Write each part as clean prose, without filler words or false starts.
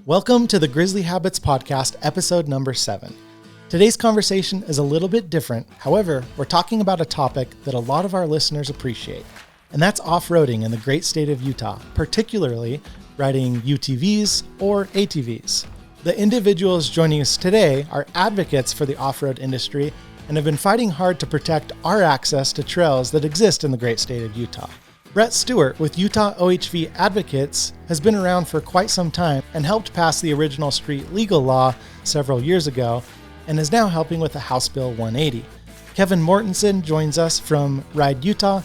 Welcome to the Grizzly Habits Podcast, episode number 7. Today's conversation is a little bit different. However, we're talking about a topic that a lot of our listeners appreciate, and that's off-roading in the great state of Utah, particularly riding UTVs or ATVs. The individuals joining us today are advocates for the off-road industry and have been fighting hard to protect our access to trails that exist in the great state of Utah. Brett Stewart with Utah OHV Advocates has been around for quite some time and helped pass the original street legal law several years ago and is now helping with the House Bill 180. Kevin Mortensen joins us from Ride Utah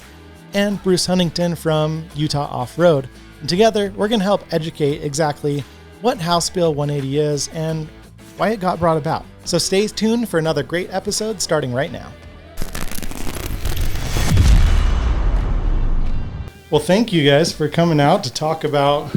and Bruce Huntington from Utah Off-Road. And together, we're going to help educate exactly what House Bill 180 is and why it got brought about. So stay tuned for another great episode starting right now. Well, thank you guys for coming out to talk about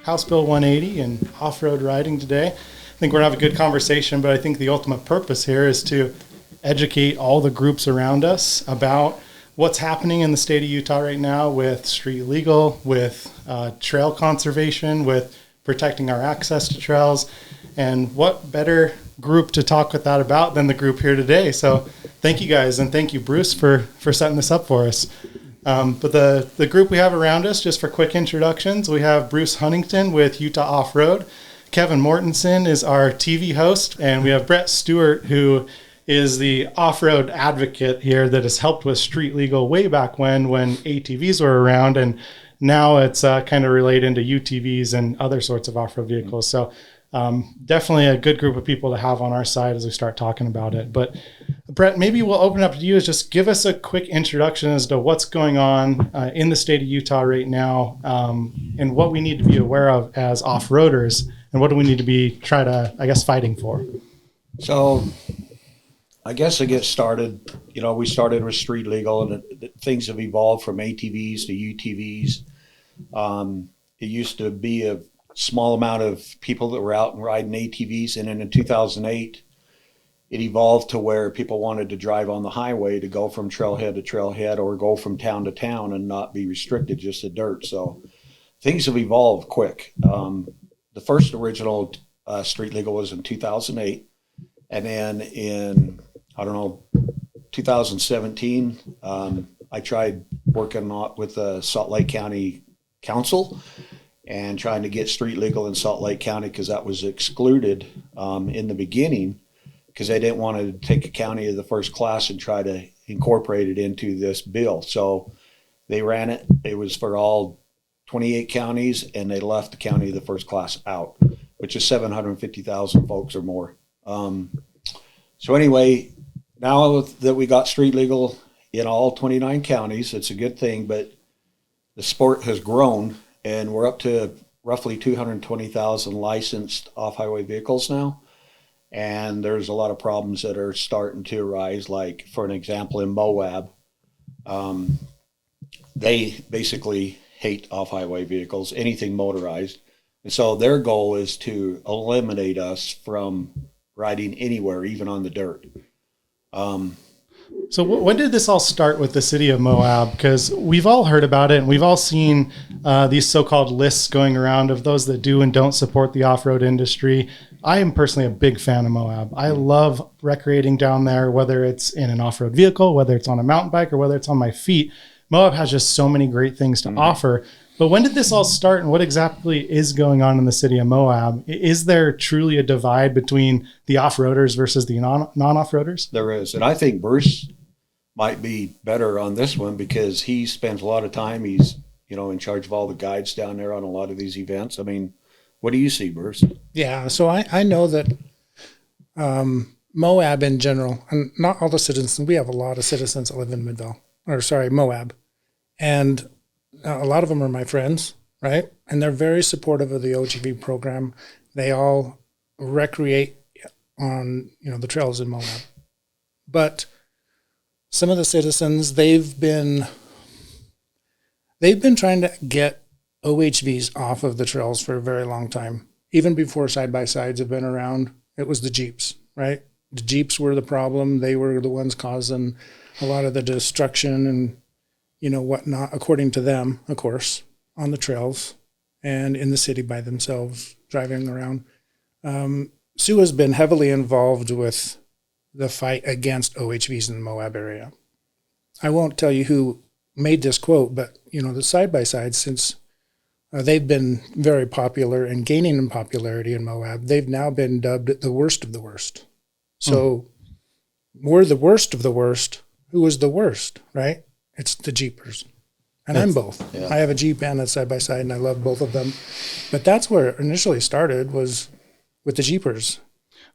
House Bill 180 and off-road riding today. I think we're going to have a good conversation, but I think the ultimate purpose here is to educate all the groups around us about what's happening in the state of Utah right now with street legal, with trail conservation, with protecting our access to trails, and what better group to talk with that about than the group here today. So thank you guys, and thank you, Bruce, for setting this up for us. But the group we have around us, just for quick introductions, we have Bruce Huntington with Utah Off-Road. Kevin Mortensen is our TV host, and we have Brett Stewart, who is the off-road advocate here that has helped with street legal way back when ATVs were around, and now it's kind of related into UTVs and other sorts of off-road vehicles. So definitely a good group of people to have on our side as we start talking about it. But Brett, maybe we'll open up to you. Just give us a quick introduction as to what's going on in the state of Utah right now, and what we need to be aware of as off-roaders, and what do we need to be fighting for? So I guess to get started, we started with street legal, and things have evolved from ATVs to UTVs. It used to be a small amount of people that were out and riding ATVs, and then in 2008, it evolved to where people wanted to drive on the highway to go from trailhead to trailhead or go from town to town and not be restricted just to dirt. So things have evolved quick. The first original street legal was in 2008, and then in 2017, I tried working with the Salt Lake County Council and trying to get street legal in Salt Lake County, because that was excluded in the beginning, because they didn't want to take a county of the first class and try to incorporate it into this bill. So they ran it. It was for all 28 counties, and they left the county of the first class out, which is 750,000 folks or more. So anyway, now that we got street legal in all 29 counties, it's a good thing, but the sport has grown, and we're up to roughly 220,000 licensed off-highway vehicles now. And there's a lot of problems that are starting to arise, like, for an example, in Moab, they basically hate off-highway vehicles, anything motorized. And so their goal is to eliminate us from riding anywhere, even on the dirt. So when did this all start with the city of Moab? Because we've all heard about it, and we've all seen these so-called lists going around of those that do and don't support the off-road industry. I am personally a big fan of Moab. I love recreating down there, whether it's in an off-road vehicle, whether it's on a mountain bike, or whether it's on my feet. Moab has just so many great things to offer. But when did this all start, and what exactly is going on in the city of Moab? Is there truly a divide between the off-roaders versus the non-off-roaders? There is, and I think Bruce might be better on this one because he spends a lot of time. He's, in charge of all the guides down there on a lot of these events. I mean, what do you see, Bruce? Yeah, so I know that Moab in general, and not all the citizens, we have a lot of citizens that live in Moab, and a lot of them are my friends, right? And they're very supportive of the OHV program. They all recreate on, the trails in Moab. But some of the citizens, they've been trying to get OHVs off of the trails for a very long time. Even before side-by-sides have been around, it was the Jeeps, right? The Jeeps were the problem. They were the ones causing a lot of the destruction and, whatnot, according to them, of course, on the trails. and in the city by themselves driving around. Sue has been heavily involved with the fight against OHVs in the Moab area. I won't tell you who made this quote, but the side-by-side, since they've been very popular and gaining in popularity in Moab, they've now been dubbed the worst of the worst. So we're the worst of the worst. Who is the worst, right? It's the Jeepers. And I'm both. Yeah. I have a Jeep and a side-by-side, and I love both of them. But that's where it initially started, was with the Jeepers.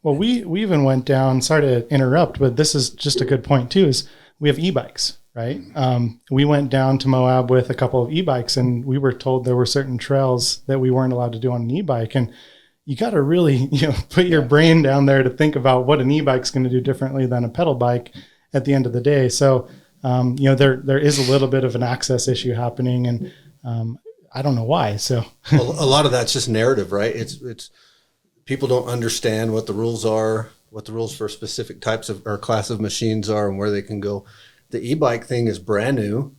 Well, we even went down, sorry to interrupt, but this is just a good point too, is we have e-bikes, right? We went down to Moab with a couple of e-bikes, and we were told there were certain trails that we weren't allowed to do on an e-bike. And you got to really, put your brain down there to think about what an e-bike's going to do differently than a pedal bike at the end of the day. So, there is a little bit of an access issue happening, and I don't know why. So a lot of that's just narrative, right? It's people don't understand what the rules are, what the rules for specific types of or class of machines are, and where they can go. The e-bike thing is brand new,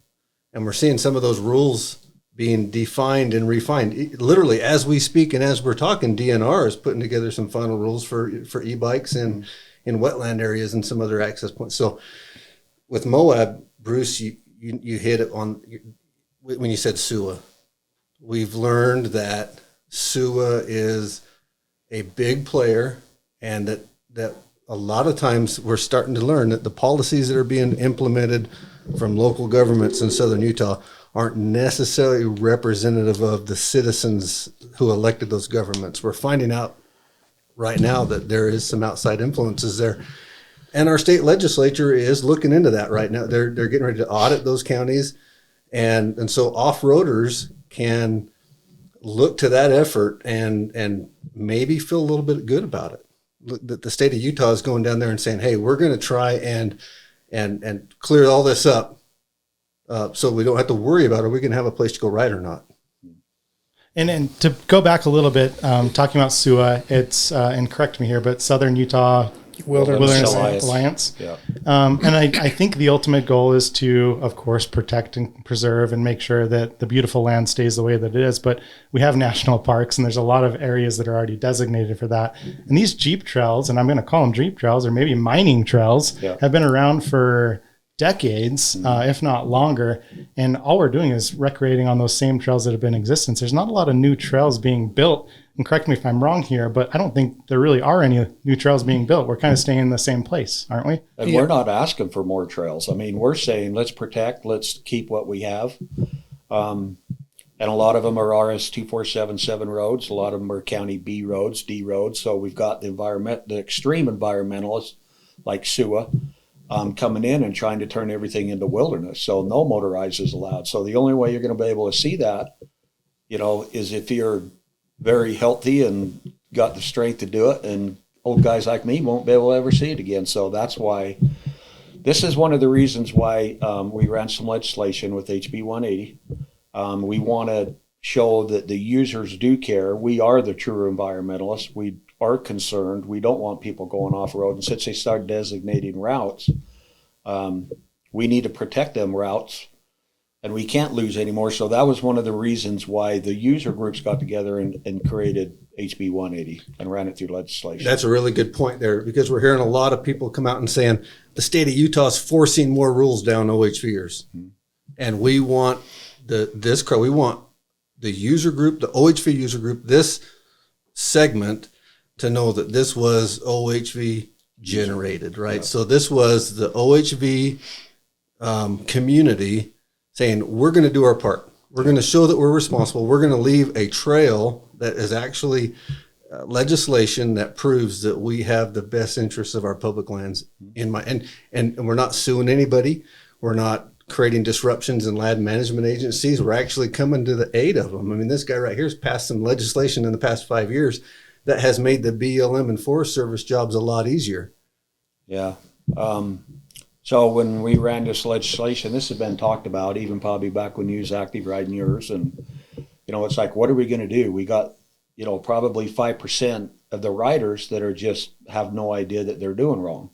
and we're seeing some of those rules being defined and refined. Literally, as we speak and as we're talking, DNR is putting together some final rules for e-bikes in wetland areas and some other access points. So with Moab, Bruce, you hit it on when you said SUA. We've learned that SUA is a big player, and that a lot of times we're starting to learn that the policies that are being implemented from local governments in southern Utah aren't necessarily representative of the citizens who elected those governments. We're finding out right now that there is some outside influences there. And our state legislature is looking into that right now. They're getting ready to audit those counties. And so off-roaders can look to that effort and maybe feel a little bit good about it. That the state of Utah is going down there and saying, hey, we're going to try and clear all this up so we don't have to worry about are we going to have a place to go ride or not. And to go back a little bit, talking about SUA, it's, and correct me here, but Southern Utah Wilderness Alliance. Yeah. And I think the ultimate goal is to, of course, protect and preserve and make sure that the beautiful land stays the way that it is. But we have national parks, and there's a lot of areas that are already designated for that. And these Jeep trails, and I'm going to call them Jeep trails or maybe mining trails, have been around for decades, if not longer. And all we're doing is recreating on those same trails that have been in existence. There's not a lot of new trails being built. And correct me if I'm wrong here, but I don't think there really are any new trails being built. We're kind of staying in the same place, aren't we? And we're not asking for more trails. I mean, we're saying let's protect, let's keep what we have. And a lot of them are RS 2477 roads. A lot of them are County B roads, D roads. So we've got the extreme environmentalists like SUA coming in and trying to turn everything into wilderness. So no motorized is allowed. So the only way you're going to be able to see that, is if you're very healthy and got the strength to do it, and old guys like me won't be able to ever see it again. So that's why this is one of the reasons why we ran some legislation with HB 180. We want to show that the users do care. We are the true environmentalists. We are concerned. We don't want people going off road. And since they start designating routes, we need to protect them routes, and we can't lose anymore. So that was one of the reasons why the user groups got together and created HB 180 and ran it through legislation. That's a really good point there, because we're hearing a lot of people come out and saying the state of Utah is forcing more rules down OHVers. And we want we want the user group, the OHV user group, this segment to know that this was OHV generated, right? Yeah. So this was the OHV community saying, we're going to do our part. We're going to show that we're responsible. We're going to leave a trail that is actually legislation that proves that we have the best interests of our public lands in mind. And we're not suing anybody. We're not creating disruptions in land management agencies. We're actually coming to the aid of them. I mean, this guy right here has passed some legislation in the past 5 years that has made the BLM and Forest Service jobs a lot easier. Yeah. So when we ran this legislation, this had been talked about even probably back when you was active riding yours. And, it's like, what are we going to do? We got, probably 5% of the riders that are just have no idea that they're doing wrong.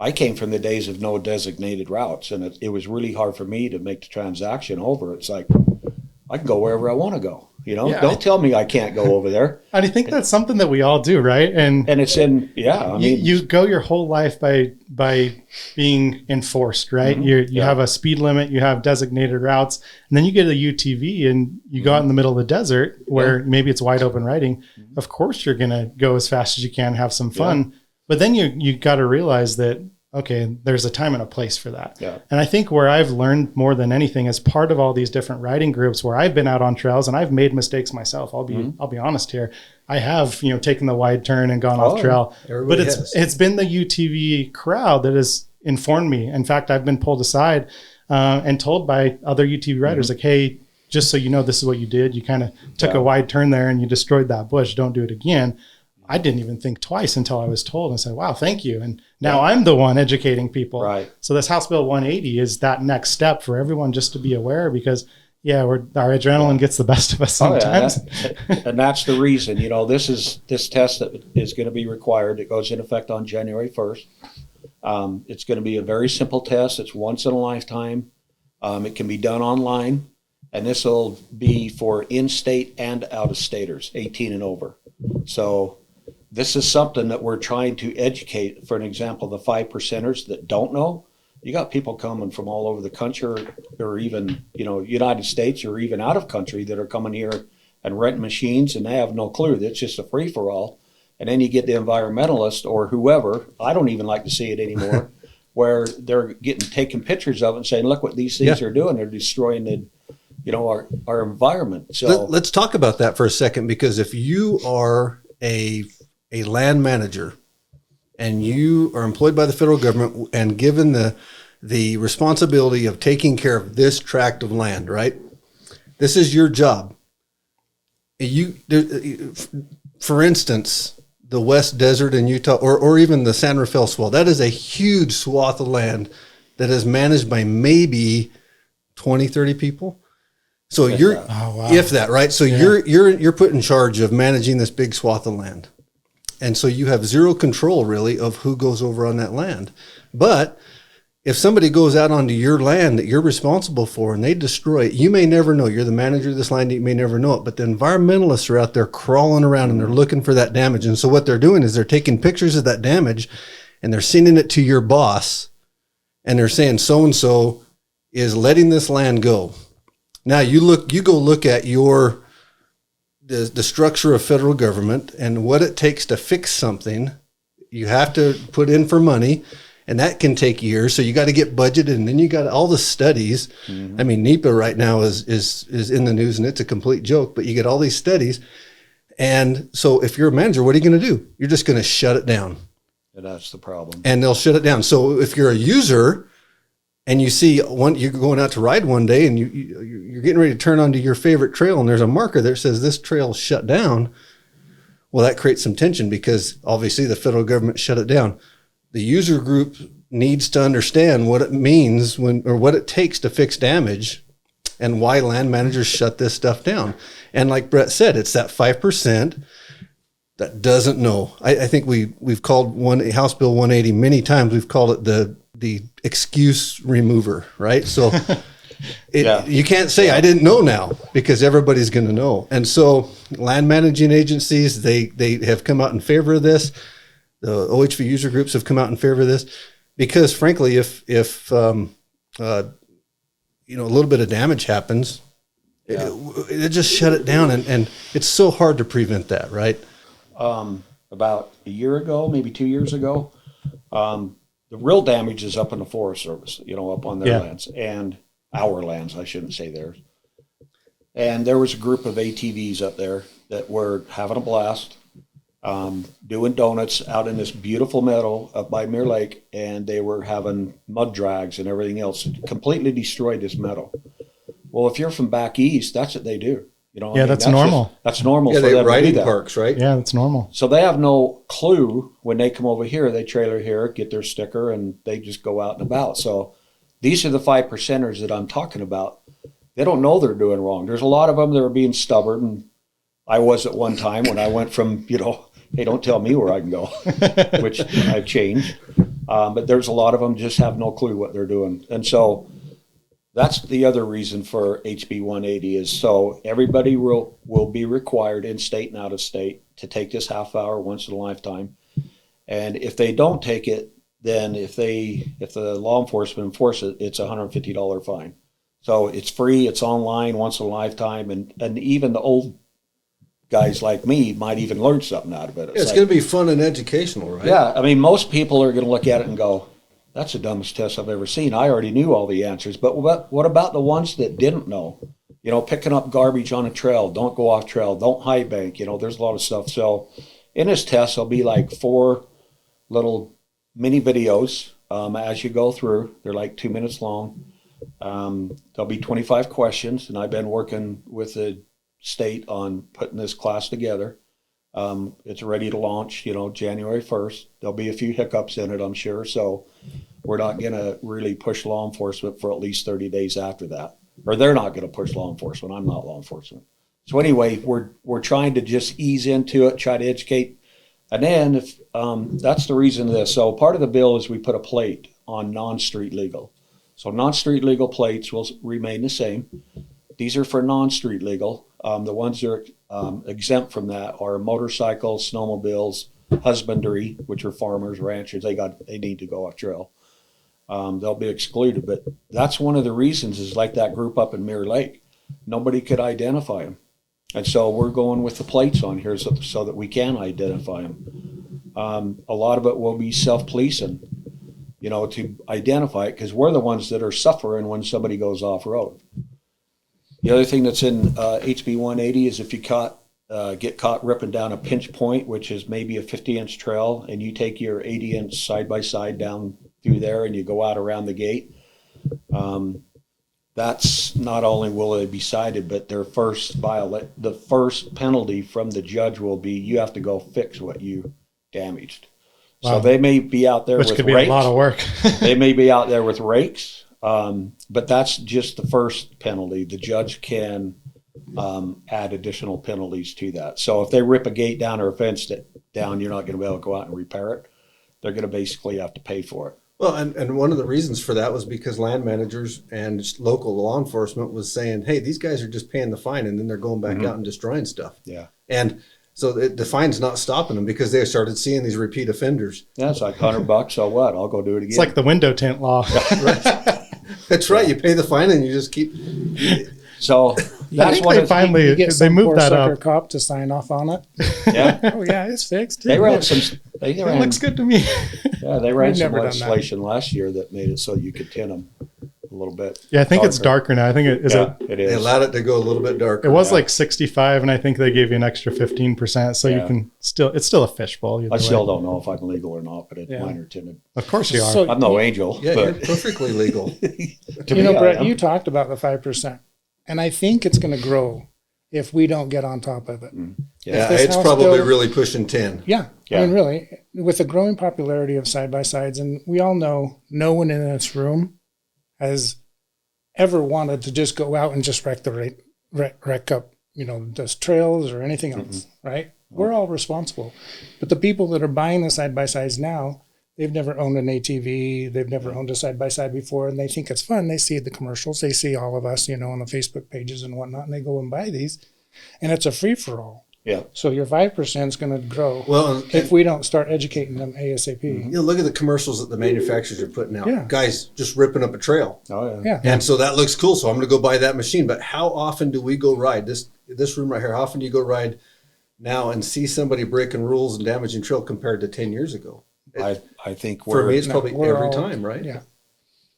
I came from the days of no designated routes, and it was really hard for me to make the transaction over. It's like, I can go wherever I want to go. You know, Yeah. don't tell me I can't go over there. I think that's something that we all do, right? And it's in, I mean, you go your whole life by being enforced, right? You have a speed limit, you have designated routes, and then you get a UTV and you go out in the middle of the desert where maybe it's wide open riding. Of course, you're going to go as fast as you can, have some fun, but then you got to realize that, okay, there's a time and a place for that. Yeah. And I think where I've learned more than anything is part of all these different riding groups where I've been out on trails and I've made mistakes myself. I'll be honest here. I have, taken the wide turn and gone off trail, but it's been the UTV crowd that has informed me. In fact, I've been pulled aside and told by other UTV riders, like, hey, just so you know, this is what you did. You kind of took a wide turn there and you destroyed that bush. Don't do it again. I didn't even think twice until I was told and said, wow, thank you. And now I'm the one educating people. Right. So this House Bill 180 is that next step for everyone just to be aware, because our adrenaline gets the best of us sometimes. And that's the reason, this test that is going to be required. It goes in effect on January 1st. It's going to be a very simple test. It's once in a lifetime. It can be done online, and this will be for in-state and out-of-staters, 18 and over. So this is something that we're trying to educate. For an example, the 5%ers that don't know, you got people coming from all over the country, or even, United States, or even out of country, that are coming here and renting machines, and they have no clue. It's just a free-for-all. And then you get the environmentalist or whoever, I don't even like to see it anymore, where they're taking pictures of it and saying, look what these things are doing. They're destroying our environment. So let's talk about that for a second, because if you are a land manager and you are employed by the federal government and given the responsibility of taking care of this tract of land, right? This is your job. For instance, the West Desert in Utah, or even the San Rafael Swell, that is a huge swath of land that is managed by maybe 20, 30 people. So if that, right? So you're put in charge of managing this big swath of land. And so you have zero control really of who goes over on that land. But if somebody goes out onto your land that you're responsible for and they destroy it, you may never know. You're the manager of this land, you may never know it. But the environmentalists are out there crawling around and they're looking for that damage. And so what they're doing is they're taking pictures of that damage and they're sending it to your boss. And they're saying so-and-so is letting this land go. Now you go look at the structure of federal government and what it takes to fix something. You have to put in for money, and that can take years. So you got to get budgeted, and then you got all the studies. Mm-hmm. I mean, NEPA right now is in the news, and it's a complete joke. But you get all these studies, and so if you're a manager, what are you going to do? You're just going to shut it down. And that's the problem. And they'll shut it down. So if you're a user, and you see you're going out to ride one day and you're getting ready to turn onto your favorite trail and there's a marker that says this trail's shut down. Well, that creates some tension because obviously the federal government shut it down. The user group needs to understand what it means or what it takes to fix damage and why land managers shut this stuff down. And like Brett said, it's that 5% that doesn't know. I think we've called House Bill 180 many times. We've called it the excuse remover, right? So you can't say I didn't know now because everybody's going to know. And so land managing agencies, they have come out in favor of this. The OHV user groups have come out in favor of this because frankly, if a little bit of damage happens, it just shut it down. And it's so hard to prevent that, right? About a year ago, maybe 2 years ago, the real damage is up in the Forest Service, up on their lands, and our lands, I shouldn't say theirs. And there was a group of ATVs up there that were having a blast, doing donuts out in this beautiful meadow up by Mirror Lake, and they were having mud drags and everything else. It completely destroyed this meadow. Well, if you're from back east, that's what they do. That's normal. That's normal for them they ride to do in that. parks, right? Yeah, that's normal. So they have no clue when they come over here. They trailer here, get their sticker, and they just go out and about. So these are the 5%ers that I'm talking about. They don't know they're doing wrong. There's a lot of them that are being stubborn. And I was at one time when I went from, hey, don't tell me where I can go, which I've changed. But there's a lot of them just have no clue what they're doing. And so That's the other reason for HB 180 is so everybody will be required in state and out of state to take this half hour once in a lifetime. And if they don't take it, then if the law enforcement enforce it, it's a $150 fine. So it's free, it's online once in a lifetime, and even the old guys like me might even learn something out of it. It's going to be fun and educational, right? Yeah, I mean, most people are going to look at it and go, that's the dumbest test I've ever seen. I already knew all the answers. But what about the ones that didn't know? You know, picking up garbage on a trail, don't go off trail, don't high bank. You know, there's a lot of stuff. So in this test, there'll be like 4 little mini videos as you go through. They're like 2 minutes long. There'll be 25 questions, and I've been working with the state on putting this class together. It's ready to launch, you know, January 1st. There'll be a few hiccups in it, I'm sure. So we're not going to really push law enforcement for at least 30 days after that. Or they're not going to push law enforcement. I'm not law enforcement. So anyway, we're trying to just ease into it, try to educate. And then if that's the reason of this. So part of the bill is we put a plate on non-street legal. So non-street legal plates will remain the same. These are for non-street legal. The ones that are exempt from that are motorcycles, snowmobiles, husbandry, which are farmers, ranchers. They need to go off trail. They'll be excluded. But that's one of the reasons is like that group up in Mirror Lake. Nobody could identify them. And so we're going with the plates on here so that we can identify them. A lot of it will be self-policing, you know, to identify it because we're the ones that are suffering when somebody goes off-road. The other thing that's in HB 180 is if you get caught ripping down a pinch point, which is maybe a 50-inch trail, and you take your 80-inch side-by-side down through there and you go out around the gate, that's not only will they be cited, but the first penalty from the judge will be you have to go fix what you damaged. Wow. So they may be out there with rakes. Which could be a lot of work. They may be out there with rakes. But that's just the first penalty. The judge can add additional penalties to that. So if they rip a gate down or a fence down, you're not going to be able to go out and repair it. They're going to basically have to pay for it. Well, and one of the reasons for that was because land managers and local law enforcement was saying, hey, these guys are just paying the fine and then they're going back out and destroying stuff. Yeah. And so the fine's not stopping them because they started seeing these repeat offenders. Yeah, it's like $100. So what? I'll go do it again. It's like the window tint law. Right. That's right. You pay the fine and you just keep. So that's what they moved that up. Cop to sign off on it. Yeah. Oh yeah, it's fixed. They ran it looks good to me. Yeah, they ran some legislation last year that made it so you could tint them a little bit. Yeah, I think it's darker now. I think it is. It is. They allowed it to go a little bit darker. It was like 65, and I think they gave you an extra 15%, so you can it's still a fishbowl. I still don't know if I'm legal or not, but it's minor tinted. Of course you are. So I'm no angel. Yeah, but you're perfectly legal. Brett, you talked about the 5%, and I think it's going to grow if we don't get on top of it. Yeah, it's probably really pushing 10. Yeah. I mean, really, with the growing popularity of side-by-sides, and we all know no one in this room has ever wanted to just go out and just wreck up, just trails or anything else, right? We're all responsible. But the people that are buying the side-by-sides now, they've never owned an ATV, they've never owned a side-by-side before, and they think it's fun. They see the commercials, they see all of us, on the Facebook pages and whatnot, and they go and buy these, and it's a free-for-all. Yeah. So your 5% is going to grow if we don't start educating them ASAP. Look at the commercials that the manufacturers are putting out. Yeah. Guys just ripping up a trail. Oh, yeah. And so that looks cool. So I'm going to go buy that machine. But how often do we go ride this room right here? How often do you go ride now and see somebody breaking rules and damaging trail compared to 10 years ago? I think for me, it's probably every time, right? Yeah.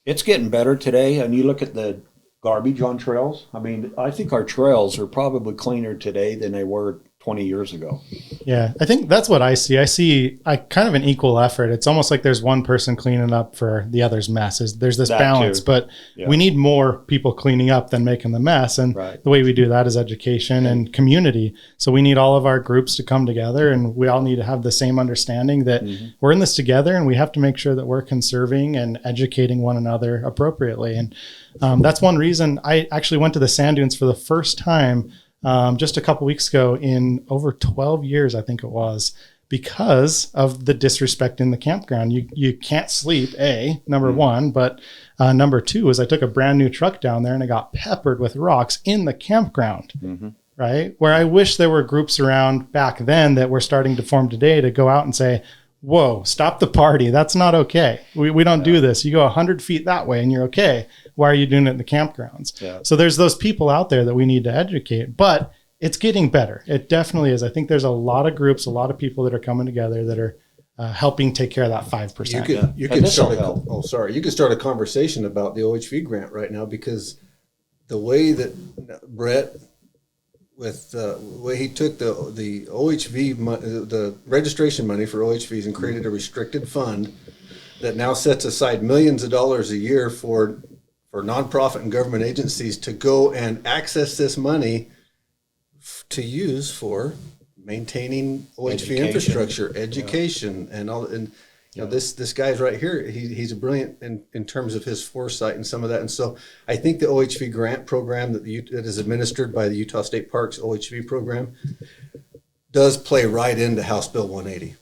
It's getting better today. And you look at the garbage on trails. I mean, I think our trails are probably cleaner today than they were 20 years ago. Yeah, I think that's what I see. I see kind of an equal effort. It's almost like there's one person cleaning up for the other's messes. There's this balance, but we need more people cleaning up than making the mess. And the way we do that is education and community. So we need all of our groups to come together, and we all need to have the same understanding that we're in this together, and we have to make sure that we're conserving and educating one another appropriately. And that's one reason I actually went to the sand dunes for the first time just a couple weeks ago in over 12 years, I think it was. because of the disrespect in the campground. You can't sleep, number one, but number two is I took a brand new truck down there and I got peppered with rocks in the campground, right? Where I wish there were groups around back then that were starting to form today to go out and say, whoa, stop the party. That's not okay. We don't do this. You go 100 feet that way and you're okay. Why are you doing it in the campgrounds? Yeah. So there's those people out there that we need to educate, but it's getting better. It definitely is. I think there's a lot of groups, a lot of people that are coming together that are helping take care of that 5%. You could start a conversation about the OHV grant right now, because the way that Brett, with the way he took the OHV, the registration money for OHVs and created a restricted fund that now sets aside millions of dollars a year for nonprofit and government agencies to go and access this money to use for maintaining OHV infrastructure, education, and all. And this guy's right here. He's a brilliant in terms of his foresight and some of that. And so I think the OHV grant program that is administered by the Utah State Parks OHV program does play right into House Bill 180,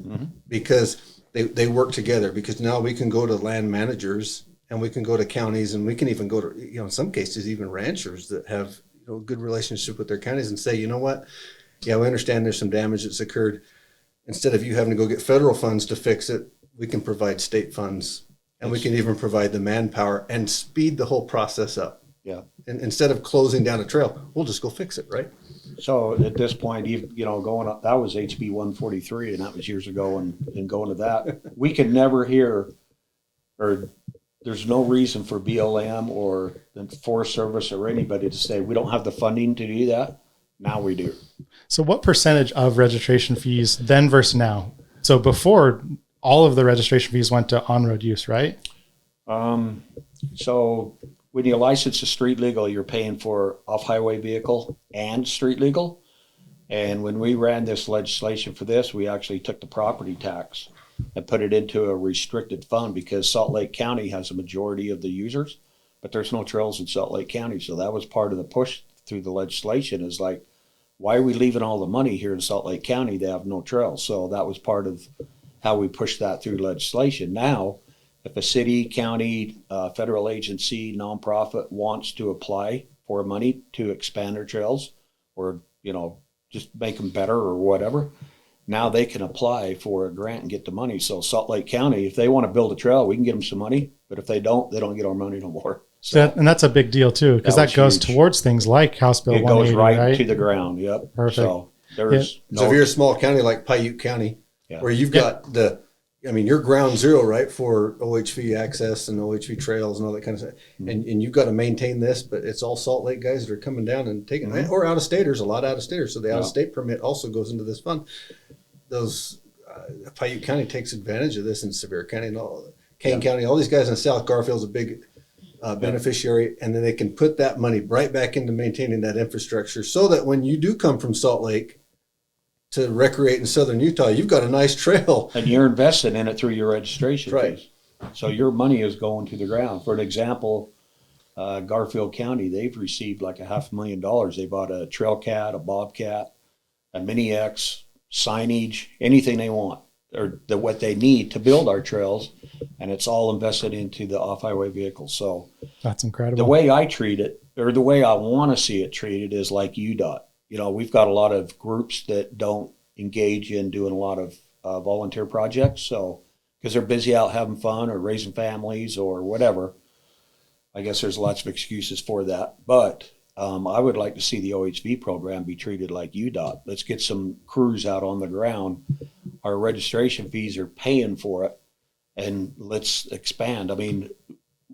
because they work together. Because now we can go to land managers and we can go to counties, and we can even go to, in some cases, even ranchers that have a good relationship with their counties and say, you know what? Yeah, we understand there's some damage that's occurred. Instead of you having to go get federal funds to fix it, we can provide state funds, and we can even provide the manpower and speed the whole process up. Yeah. And instead of closing down a trail, we'll just go fix it, right? So at this point, going up, that was HB 143, and that was years ago, and going to that, we could never hear, or there's no reason for BLM or the Forest Service or anybody to say we don't have the funding to do that. Now we do. So what percentage of registration fees then versus now? So before, all of the registration fees went to on-road use, right? So when you license a street legal, you're paying for off-highway vehicle and street legal. And when we ran this legislation for this, we actually took the property tax and put it into a restricted fund, because Salt Lake County has a majority of the users, but there's no trails in Salt Lake County. So that was part of the push through the legislation, is like, why are we leaving all the money here in Salt Lake County? They have no trails. So that was part of how we pushed that through legislation. Now, if a city, county, federal agency, nonprofit wants to apply for money to expand their trails, or, just make them better or whatever, now they can apply for a grant and get the money. So Salt Lake County, if they want to build a trail, we can get them some money. But if they don't get our money no more. So and that's a big deal too, because that goes towards things like House Bill 180, it goes right to the ground. Yep. Perfect. So there's so if you're a small county like Paiute County, where you've got you're ground zero, right, for OHV access and OHV trails and all that kind of stuff. And you've got to maintain this, but it's all Salt Lake guys that are coming down and taking it, or out-of-staters, a lot of out-of-staters. So the out-of-state permit also goes into this fund. Those Paiute County takes advantage of this, in Sevier County and all, Kane County, all these guys in the South. Garfield's a big beneficiary, and then they can put that money right back into maintaining that infrastructure, so that when you do come from Salt Lake to recreate in southern Utah, you've got a nice trail. And you're invested in it through your registration fees. So your money is going to the ground. For an example, Garfield County, they've received like $500,000. They bought a Trail Cat, a Bobcat, a Mini X, signage, anything they want, or what they need to build our trails, and it's all invested into the off-highway vehicles. So that's incredible. The way I treat it, or the way I want to see it treated, is like UDOT. We've got a lot of groups that don't engage in doing a lot of volunteer projects. So, because they're busy out having fun or raising families or whatever. I guess there's lots of excuses for that. But I would like to see the OHV program be treated like UDOT. Let's get some crews out on the ground. Our registration fees are paying for it, and let's expand. I mean,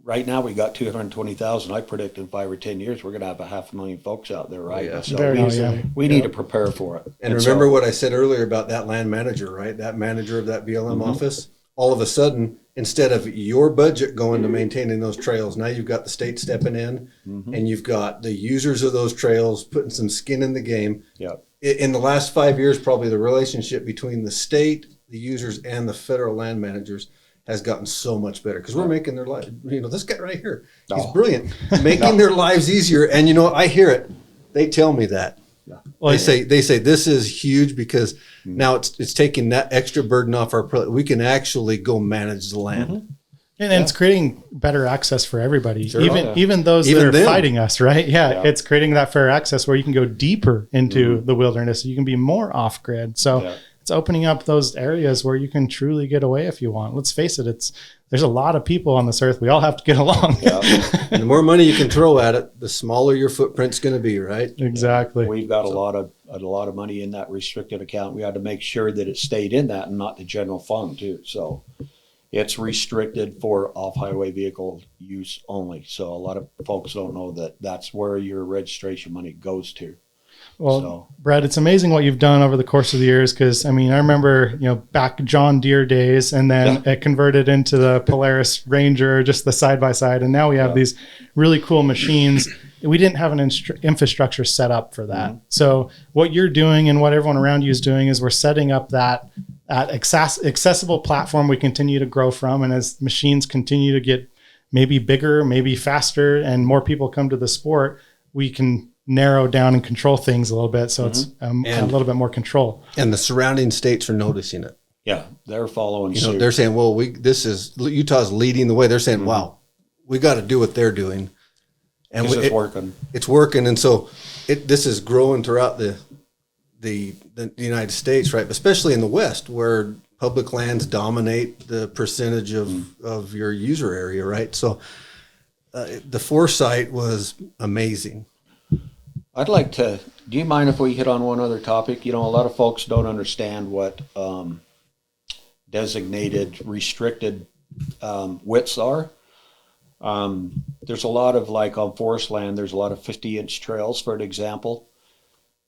right now we got 220,000. I predict in 5 or 10 years we're going to have 500,000 folks out there, right? Yeah. So we need to prepare for it. And remember what I said earlier about that land manager, right? That manager of that BLM office. All of a sudden, instead of your budget going to maintaining those trails, now you've got the state stepping in, and you've got the users of those trails putting some skin in the game. Yeah. In the last 5 years, probably the relationship between the state, the users, and the federal land managers has gotten so much better, because we're making their life. This guy right here, he's brilliant, making their lives easier. And I hear it. They tell me that. Well, They say this is huge because now it's taking that extra burden off we can actually go manage the land. And it's creating better access for everybody, Sure. even those Even that are them. fighting us, right? Yeah, it's creating that fair access where you can go deeper into the wilderness. You can be more off grid. So it's opening up those areas where you can truly get away if you want. Let's face it, there's a lot of people on this earth. We all have to get along. And the more money you can throw at it, the smaller your footprint's going to be, right? Exactly. We've got a lot of money in that restricted account. We had to make sure that it stayed in that and not the general fund too. So it's restricted for off-highway vehicle use only. So a lot of folks don't know that that's where your registration money goes to. Well, Brett, it's amazing what you've done over the course of the years. Because I mean, I remember back John Deere days, and then it converted into the Polaris Ranger, just the side by side, and now we have these really cool machines. We didn't have an infrastructure set up for that. So what you're doing and what everyone around you is doing is we're setting up that accessible platform we continue to grow from, and as machines continue to get maybe bigger, maybe faster, and more people come to the sport, we can narrow down and control things a little bit, so it's a little bit more control. And the surrounding states are noticing it. Yeah, they're following suit. They're saying, well, Utah's leading the way. They're saying, wow, we got to do what they're doing. And it's working. It's working. And so this is growing throughout the United States, right? Especially in the West, where public lands dominate the percentage of your user area, right? So the foresight was amazing. I'd like to, do you mind if we hit on one other topic? A lot of folks don't understand what designated restricted widths are. There's a lot of, like on forest land, there's a lot of 50-inch trails, for an example.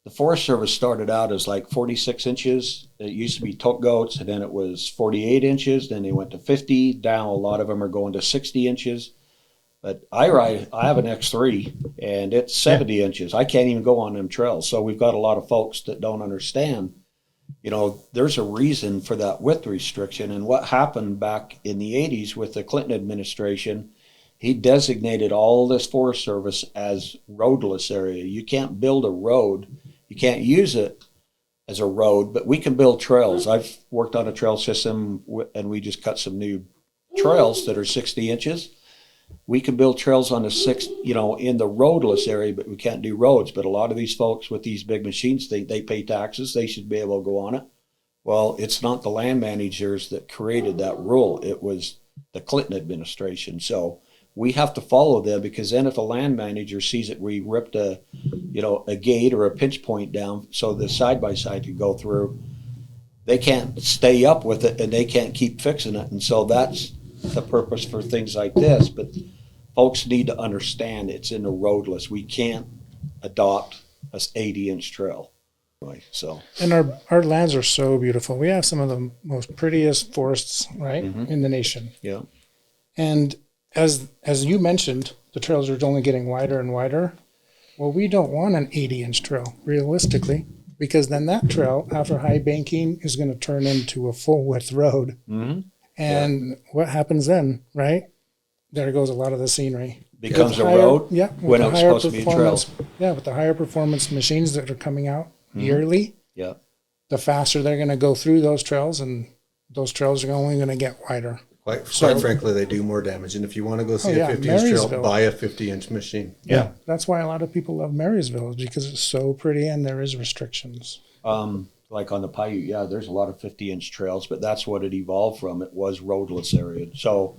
The Forest Service started out as like 46 inches. It used to be tote goats, and then it was 48 inches. Then they went to 50. Now a lot of them are going to 60 inches. But I have an X3, and it's 70 inches. I can't even go on them trails. So we've got a lot of folks that don't understand, there's a reason for that width restriction. And what happened back in the 80s with the Clinton administration, he designated all this Forest Service as roadless area. You can't build a road. You can't use it as a road, but we can build trails. I've worked on a trail system, and we just cut some new trails that are 60 inches. We can build trails on in the roadless area, but we can't do roads. But a lot of these folks with these big machines think they pay taxes. They should be able to go on it. Well, it's not the land managers that created that rule. It was the Clinton administration. So we have to follow them, because then if a land manager sees that we ripped a gate or a pinch point down so the side-by-side could go through, they can't stay up with it, and they can't keep fixing it. And so that's the purpose for things like this. But folks need to understand it's in the roadless. We can't adopt a 80-inch trail. So, and our lands are so beautiful. We have some of the most prettiest forests, right, in the nation. Yeah. And as you mentioned, the trails are only getting wider and wider. Well, we don't want an 80-inch trail, realistically, because then that trail, after high banking, is going to turn into a full-width road. And what happens then, right? There goes a lot of the scenery. Becomes a road? Yeah. When it was supposed to be a trail. Yeah, with the higher performance machines that are coming out yearly, the faster they're going to go through those trails, and those trails are only going to get wider. Quite frankly, they do more damage. And if you want to go see a 50-inch trail, buy a 50-inch machine. Yeah. That's why a lot of people love Marysville, is because it's so pretty and there is restrictions. Like on the Paiute, there's a lot of 50-inch trails, but that's what it evolved from. It was roadless area. So,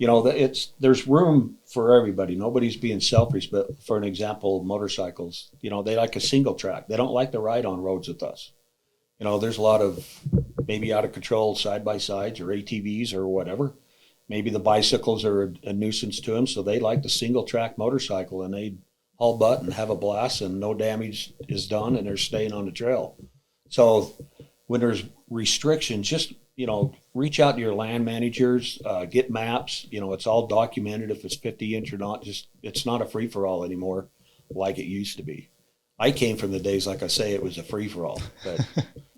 there's room for everybody. Nobody's being selfish, but for an example, motorcycles, they like a single track. They don't like to ride on roads with us. There's a lot of maybe out of control side-by-sides or ATVs or whatever. Maybe the bicycles are a nuisance to them, so they like the single track motorcycle, and they haul butt and have a blast, and no damage is done, and they're staying on the trail. So when there's restrictions, just, reach out to your land managers, get maps. It's all documented if it's 50-inch or not. It's not a free-for-all anymore like it used to be. I came from the days, like I say, it was a free-for-all, but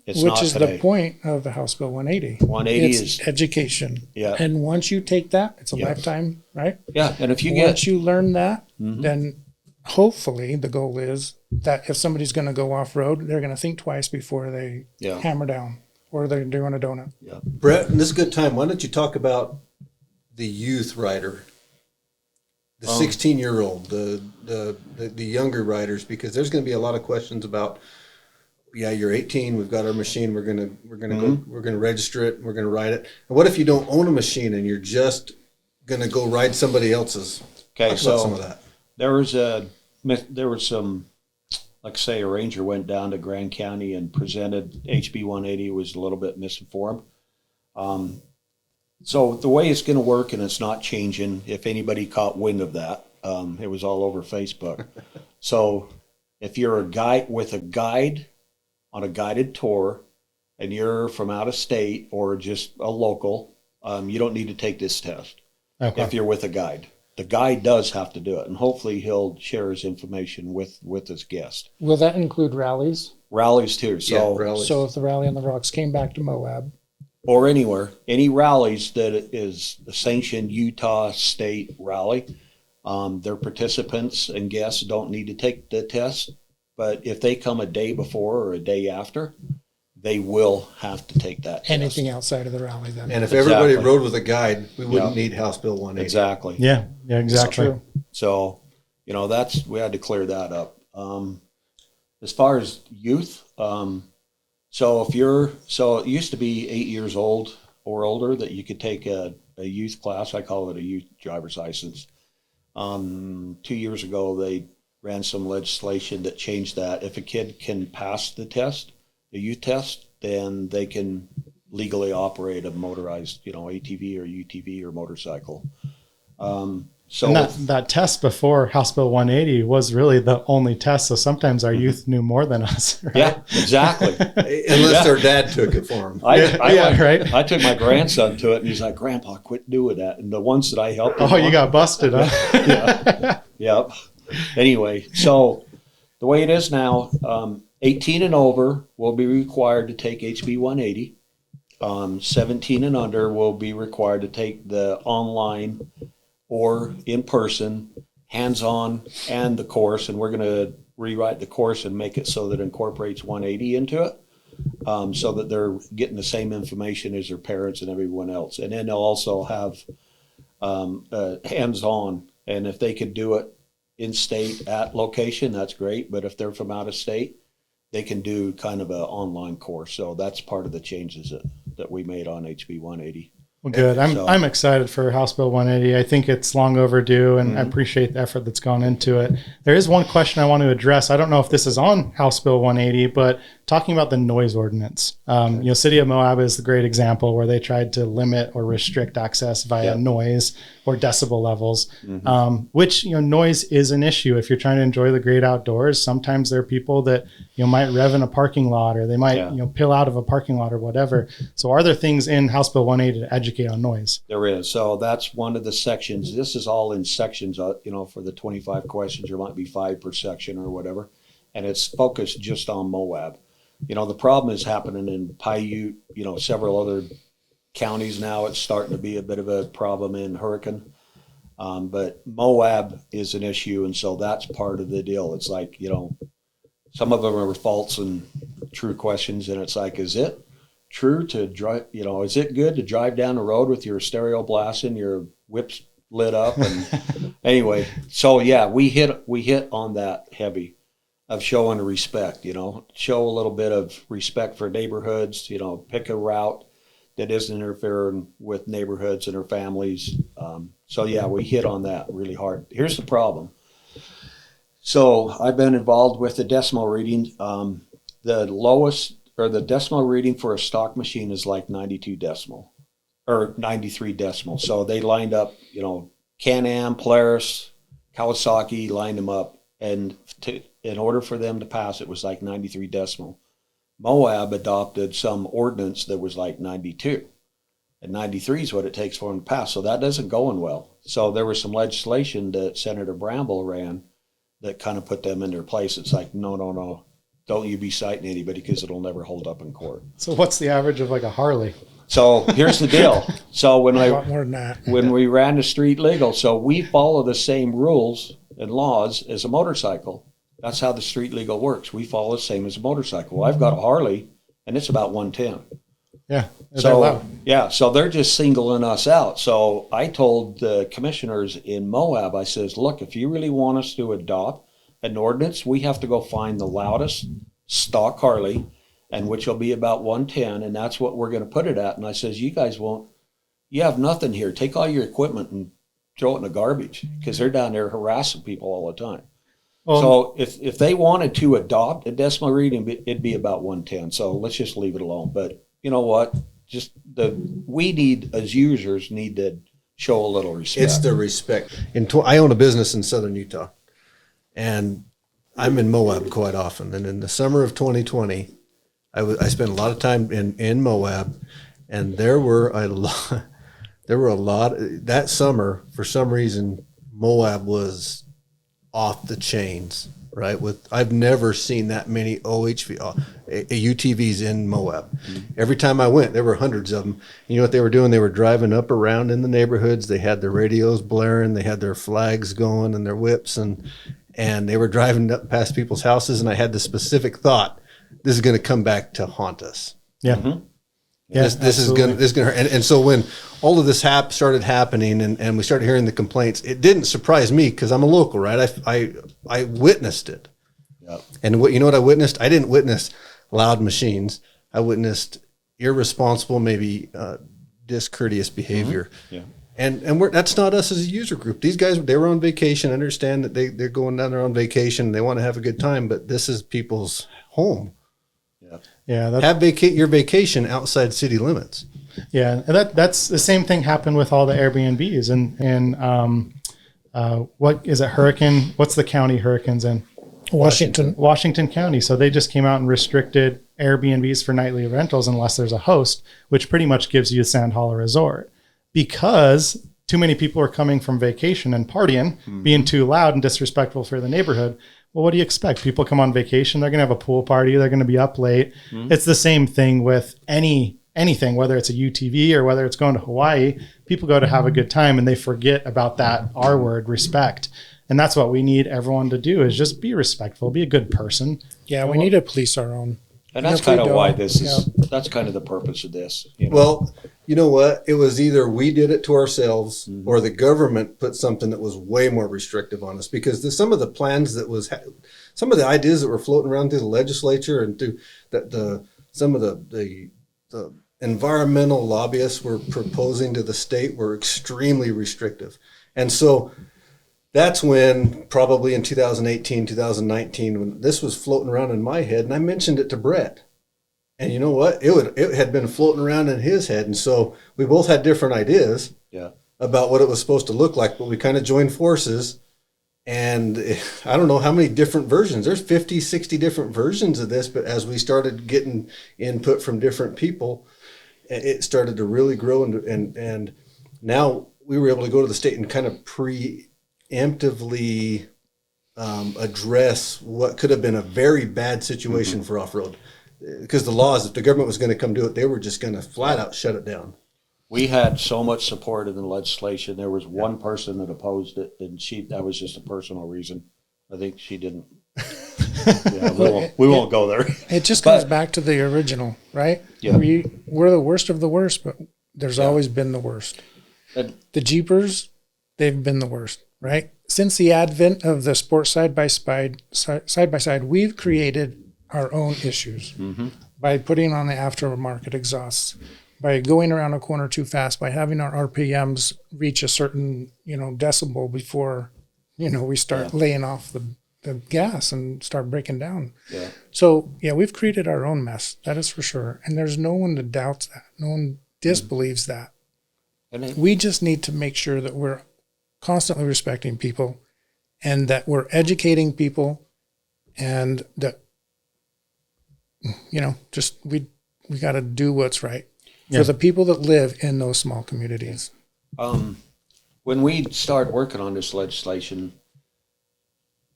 it's not today. Which is the point of the House Bill 180. 180 is education. Yeah. And once you take that, it's a lifetime, right? Yeah, and if you Once you learn that, then hopefully the goal is that if somebody's going to go off road, they're going to think twice before they hammer down or they're doing a donut. Yeah. Brett, and this is a good time. Why don't you talk about the youth rider, the 16-year-old, the younger riders, because there's going to be a lot of questions about. Yeah, you're 18. We've got our machine. We're gonna go. We're gonna register it. We're gonna ride it. And what if you don't own a machine and you're just gonna go ride somebody else's? Okay, Talk so about some of that. There was some, like say, a ranger went down to Grand County and presented HB 180, was a little bit misinformed. So the way it's going to work, and it's not changing. If anybody caught wind of that, it was all over Facebook. So if you're a guide with a guide on a guided tour, and you're from out of state or just a local, you don't need to take this test. Okay. If you're with a guide. The guide does have to do it, and hopefully he'll share his information with his guest. Will that include rallies? Rallies too. So, yeah, rallies. So if the Rally on the Rocks came back to Moab. Or anywhere, any rallies that is a sanctioned Utah state rally, their participants and guests don't need to take the test. But if they come a day before or a day after, they will have to take that test. Anything outside of the rally then. And if everybody rode with a guide, we wouldn't need House Bill 180. Exactly. Yeah, exactly. So, we had to clear that up. As far as youth, so it used to be 8 years old or older that you could take a youth class. I call it a youth driver's license. 2 years ago, they ran some legislation that changed that. If a kid can pass the test, the youth test, then they can legally operate a motorized, ATV or UTV or motorcycle. So and that test before House Bill 180 was really the only test. So sometimes our youth knew more than us. Right? Yeah, exactly. Unless their dad took it for them. Right. I took my grandson to it, and he's like, "Grandpa, quit doing that." And the ones that I helped. Oh, you got busted, huh? Yeah. Anyway, so the way it is now, 18 and over will be required to take HB 180. 17 and under will be required to take the online or in person, hands-on, and the course. And we're going to rewrite the course and make it so that it incorporates 180 into it, so that they're getting the same information as their parents and everyone else. And then they'll also have hands-on. And if they could do it in-state at location, that's great. But if they're from out of state, they can do kind of an online course. So that's part of the changes that we made on HB 180. Well, good. I'm excited for House Bill 180. I think it's long overdue, and I appreciate the effort that's gone into it. There is one question I want to address. I don't know if this is on House Bill 180, but talking about the noise ordinance. City of Moab is the great example where they tried to limit or restrict access via noise or decibel levels, which, noise is an issue. If you're trying to enjoy the great outdoors, sometimes there are people that, might rev in a parking lot, or they might, pill out of a parking lot or whatever. So are there things in House Bill 180 to educate on noise? There is. So that's one of the sections. This is all in sections, for the 25 questions, there might be 5 per section or whatever. And it's focused just on Moab. The problem is happening in Paiute, several other counties now. It's starting to be a bit of a problem in Hurricane. But Moab is an issue, and so that's part of the deal. It's like, some of them are false and true questions, and it's like, is it true to drive, is it good to drive down the road with your stereo blasting, your whips lit up? And anyway, so yeah, we hit on that heavy of showing respect, show a little bit of respect for neighborhoods, pick a route that isn't interfering with neighborhoods and their families. So yeah, we hit on that really hard. Here's the problem. So I've been involved with the decimal reading. The lowest, or the decimal reading for a stock machine is like 92 decimal or 93 decimal. So they lined up, Can-Am, Polaris, Kawasaki, lined them up. And in order for them to pass, it was like 93 decimal. Moab adopted some ordinance that was like 92. And 93 is what it takes for them to pass. So that doesn't go in well. So there was some legislation that Senator Bramble ran that kind of put them in their place. It's like, no. Don't you be citing anybody, because it'll never hold up in court. So what's the average of like a Harley? So here's the deal. So when a lot more than that. When we ran the street legal, so we follow the same rules and laws as a motorcycle. That's how the street legal works. We follow the same as a motorcycle. Well, I've got a Harley, and it's about 110. Yeah. So they're just singling us out. So I told the commissioners in Moab, I says, look, if you really want us to adopt an ordinance, we have to go find the loudest stock Harley, and which will be about 110, and that's what we're going to put it at. And I says, you guys won't, you have nothing here. Take all your equipment and throw it in the garbage, because they're down there harassing people all the time. So if they wanted to adopt a decimal reading, it'd be about 110. So let's just leave it alone. But you know what? We need, as users, need to show a little respect. It's the respect. I own a business in southern Utah, and I'm in Moab quite often. And in the summer of 2020, I spent a lot of time in Moab, and there were a lot. That summer, for some reason, Moab was off the chains, right? I've never seen that many OHV UTVs in Moab. Mm-hmm. Every time I went, there were hundreds of them. You know what they were doing? They were driving up around in the neighborhoods. They had their radios blaring. They had their flags going and their whips, and they were driving up past people's houses. And I had the specific thought, this is going to come back to haunt us. Yeah. Mm-hmm. Yeah, this is going to hurt. And so when all of this started happening and we started hearing the complaints, it didn't surprise me because I'm a local, right? I witnessed it. Yep. And you know what I witnessed? I didn't witness loud machines. I witnessed irresponsible, maybe discourteous behavior. Mm-hmm. Yeah. And that's not us as a user group. These guys, they were on vacation. I understand that they're going down there on vacation. They want to have a good time, but this is people's home. Yeah, have your vacation outside city limits. Yeah, and that's the same thing happened with all the Airbnbs and what is it? What's the county hurricanes in? Washington County. So they just came out and restricted Airbnbs for nightly rentals unless there's a host, which pretty much gives you a Sand Hollow Resort, because too many people are coming from vacation and partying, being too loud and disrespectful for the neighborhood. Well, what do you expect? People come on vacation. They're going to have a pool party. They're going to be up late. Mm-hmm. It's the same thing with anything, whether it's a UTV or whether it's going to Hawaii. People go to have a good time and they forget about that R word, respect. And that's what we need everyone to do, is just be respectful, be a good person. Yeah, we need to police our own. And that's kind of why that's kind of the purpose of this. You know? Well, you know what? It was either we did it to ourselves or the government put something that was way more restrictive on us, because some of the plans some of the ideas that were floating around through the legislature and through some of the environmental lobbyists were proposing to the state were extremely restrictive. And so that's when, probably in 2018, 2019, when this was floating around in my head, and I mentioned it to Brett. And you know what? It had been floating around in his head. And so we both had different ideas about what it was supposed to look like, but we kind of joined forces. And I don't know how many different versions. There's 50, 60 different versions of this, but as we started getting input from different people, it started to really grow. And now we were able to go to the state and kind of preemptively address what could have been a very bad situation for off-road. Because the laws, if the government was going to come do it, they were just going to flat out shut it down. We had so much support in the legislation. There was one person that opposed it, and that was just a personal reason. I think she didn't. We won't go there. It just comes back to the original, right? Yeah. We're the worst of the worst, but there's always been the worst. The Jeepers, they've been the worst, right? Since the advent of the sports side by side, we've created our own issues by putting on the aftermarket exhausts, by going around a corner too fast, by having our RPMs reach a certain, decibel before, we start laying off the gas and start breaking down. Yeah. So we've created our own mess. That is for sure. And there's no one that doubts that. No one disbelieves that. We just need to make sure that we're constantly respecting people and that we're educating people, and that, we got to do what's right for the people that live in those small communities. When we started working on this legislation,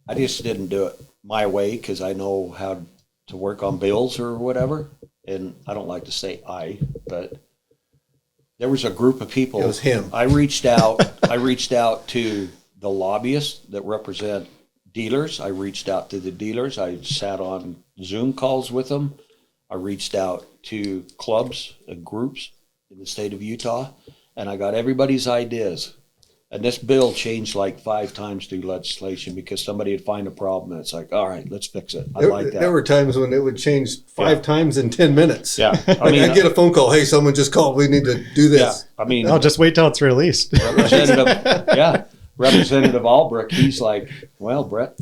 I just didn't do it my way because I know how to work on bills or whatever. And I don't like to say but there was a group of people. It was him. I reached out to the lobbyists that represent dealers. I reached out to the dealers. I sat on Zoom calls with them. I reached out to clubs and groups in the state of Utah, and I got everybody's ideas. And this bill changed like 5 times through legislation because somebody would find a problem and it's like, all right, let's fix it. I like that. There were times when it would change 5 times in 10 minutes. Yeah. I mean, I'd get a phone call. Hey, someone just called. We need to do this. Yeah. I mean, I'll just wait till it's released. Representative Albrecht, he's like, well, Brett,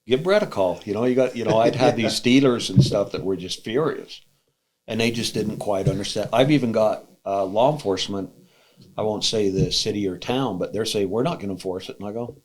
give Brett a call. I'd have these dealers and stuff that were just furious and they just didn't quite understand. I've even got law enforcement. I won't say the city or town, but they're saying, we're not going to enforce it. And I go,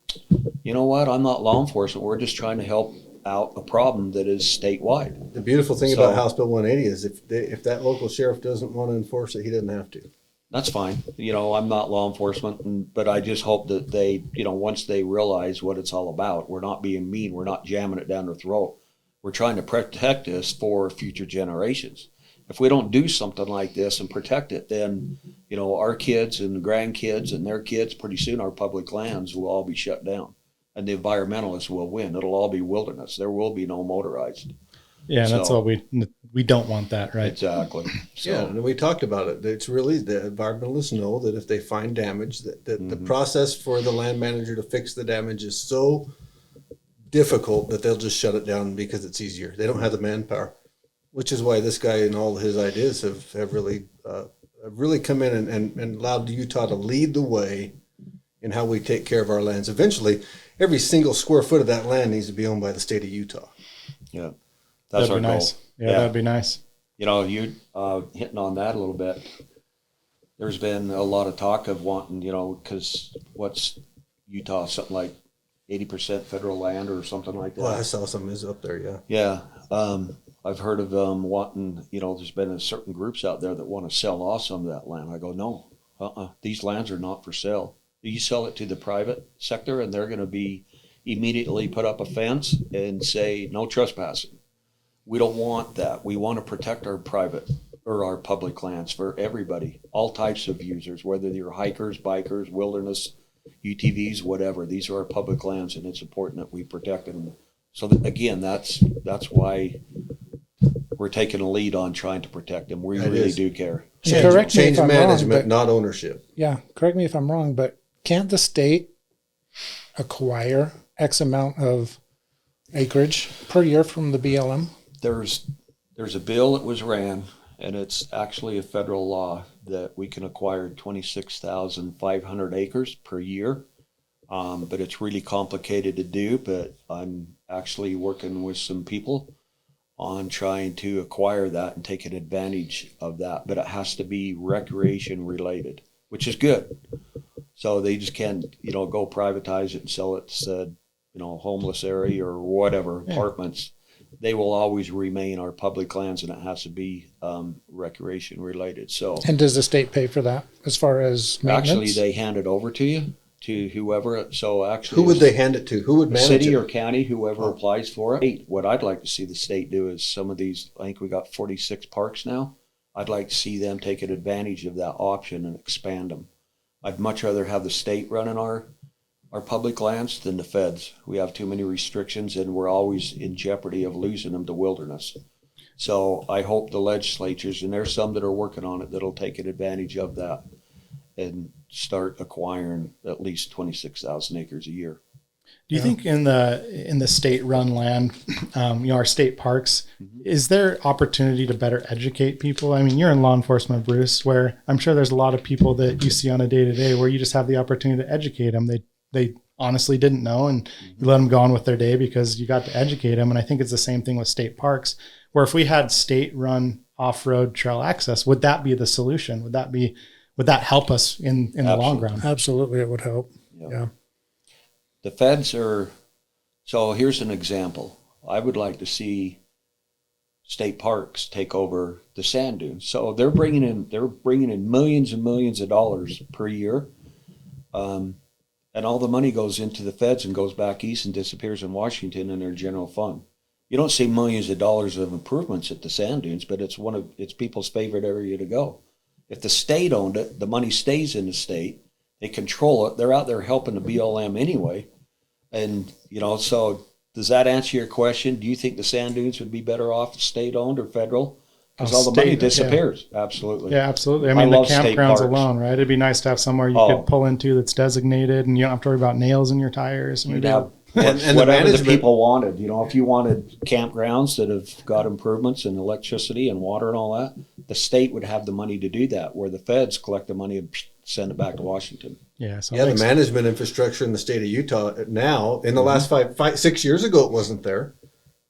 you know what? I'm not law enforcement. We're just trying to help out a problem that is statewide. The beautiful thing about House Bill 180 is if that local sheriff doesn't want to enforce it, he doesn't have to. That's fine. I'm not law enforcement, but I just hope that they, once they realize what it's all about, we're not being mean. We're not jamming it down their throat. We're trying to protect this for future generations. If we don't do something like this and protect it, then, our kids and grandkids and their kids, pretty soon our public lands will all be shut down and the environmentalists will win. It'll all be wilderness. There will be no motorized. Yeah, that's all we don't want that, right? Exactly. Yeah, and we talked about it. It's really the environmentalists know that if they find damage, that the process for the land manager to fix the damage is so difficult that they'll just shut it down because it's easier. They don't have the manpower. Which is why this guy and all his ideas have really come in and allowed Utah to lead the way in how we take care of our lands. Eventually, every single square foot of that land needs to be owned by the state of Utah. Yeah, that's our goal. Nice. Yeah, that'd be nice. You hitting on that a little bit. There's been a lot of talk of wanting, because what's Utah, something like 80% federal land or something like that. Well, I saw some is up there, yeah. Yeah. I've heard of them wanting, there's been certain groups out there that want to sell off some of that land. I go, no, these lands are not for sale. You sell it to the private sector and they're going to be immediately put up a fence and say no trespassing. We don't want that. We want to protect our private or our public lands for everybody, all types of users, whether you're hikers, bikers, wilderness, UTVs, whatever. These are our public lands and it's important that we protect them. So again, that's why we're taking a lead on trying to protect them. We really do care. Change management, not ownership. Yeah, correct me if I'm wrong, but can't the state acquire X amount of acreage per year from the BLM? There's a bill that was ran, and it's actually a federal law that we can acquire 26,500 acres per year. But it's really complicated to do, but I'm actually working with some people on trying to acquire that and take an advantage of that. But it has to be recreation related, which is good. So they just can't, go privatize it and sell it to, homeless area or whatever, apartments. They will always remain our public lands, and it has to be recreation related. So, and does the state pay for that as far as maintenance? Actually, they hand it over to you. To whoever, so actually, who would they hand it to? Who would manage city it? or county, whoever applies for it. What I'd like to see the state do is some of these. I think we got 46 parks now. I'd like to see them take advantage of that option and expand them. I'd much rather have the state running our public lands than the feds. We have too many restrictions, and we're always in jeopardy of losing them to wilderness. So I hope the legislatures, and there's some that are working on it, that'll take advantage of that and start acquiring at least 26,000 acres a year. Do you think in the state-run land, our state parks, is there opportunity to better educate people? I mean, you're in law enforcement, Bruce, where I'm sure there's a lot of people that you see on a day-to-day where you just have the opportunity to educate them. They honestly didn't know, and you let them go on with their day because you got to educate them. And I think it's the same thing with state parks, where if we had state-run off-road trail access, would that be the solution? Would that help us in the long run? Absolutely, it would help. Yeah. The feds are, so here's an example. I would like to see state parks take over the sand dunes. So they're bringing in millions and millions of dollars per year. And all the money goes into the feds and goes back east and disappears in Washington in their general fund. You don't see millions of dollars of improvements at the sand dunes, but it's people's favorite area to go. If the state owned it, the money stays in the state. They control it. They're out there helping the BLM anyway. And, you know, so does that answer your question? Do you think the sand dunes would be better off state-owned or federal? Because all the money disappears. Yeah. Absolutely. Yeah, absolutely. I mean, the campgrounds alone, right? It'd be nice to have somewhere you could pull into that's designated, and you don't have to worry about nails in your tires. You'd have and whatever the people wanted. You know, if you wanted campgrounds that have got improvements in electricity and water and all that, the state would have the money to do that, where the feds collect the money and send it back to Washington. Yeah, so the management infrastructure in the state of Utah now, in the last 6 years ago, it wasn't there.